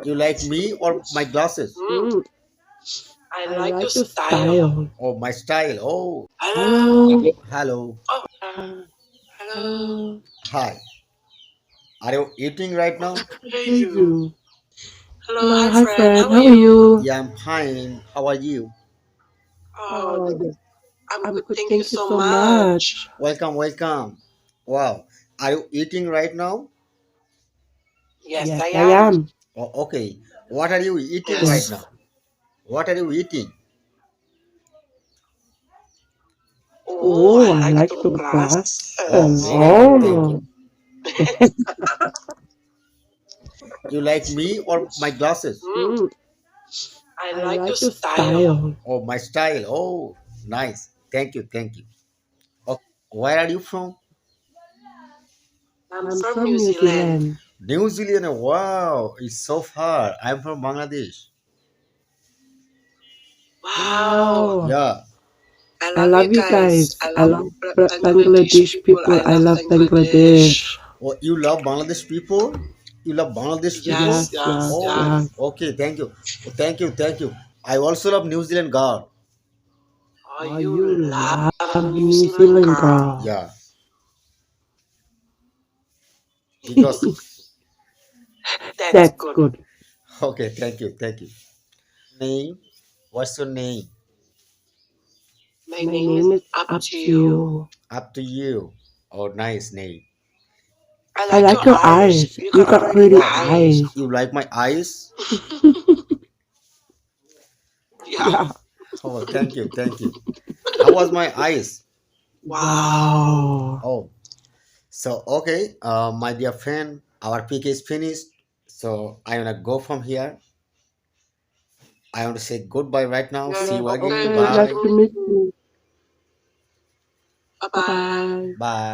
You like me or my glasses? Mm, I I like your like your style. style. Oh, my style. Oh, Hello. Hello. hello. Uh, Hello. hello. Hi. Are you eating right now? Hey Hey you. you. Hello, Hello, hi hi friend. friend. How are How are you? you? Yeah, I'm fine. How are you? Oh, Oh, yeah. I'm I'm good. good. Thank you Thank you so so much. much. Welcome, welcome. Wow. Are you eating right now? Yes, I Yes, I am. am. Oh, okay. What are you eating right Yes. now? Yes. What are you eating? Oh, Oh, I I like like the the Wow, glasses. glasses. thank you, thank you. Oh. You like me or my glasses? Mm, Mm, I I like your like your style. style. Oh, my style. Oh, nice. Thank you, thank you. Oh, where are you from? I'm I'm from from New New Zealand. Zealand. New Zealand. Wow, it's so far. I'm from Bangladesh. Wow. Wow. Yeah, I I love you love you guys. guys. I I love love Bangladesh Bangladesh people. people. I I love love Bangladesh. Bangladesh. oh, you love Bangladesh people? You love Bangladesh people? Yes, Yes, yes, yes, Oh, yes. yes. okay. Thank you. Oh, thank you. Thank you. I also love New Zealand girl. Oh, Oh, you you love love New New Zealand Zealand girl. girl. Yeah, because That's That's good. good. okay. Thank you. Thank you. Name? What's your name? My My name is name is up Up to to you. You. Up to you. Oh, nice name. I I like your like your eyes. eyes. You You got got pretty pretty Wow, eyes. eyes. you like my eyes? Yeah. Yeah. Oh, thank you. Thank you. How was my eyes? Wow. Wow. Oh, so okay. My dear friend, our pick is finished. So I wanna go from here. I want to say goodbye right now. Yeah. See Yeah. you again. Okay. Okay. Nice Nice Bye. to to meet meet you. you. Bye Bye bye. bye. Bye.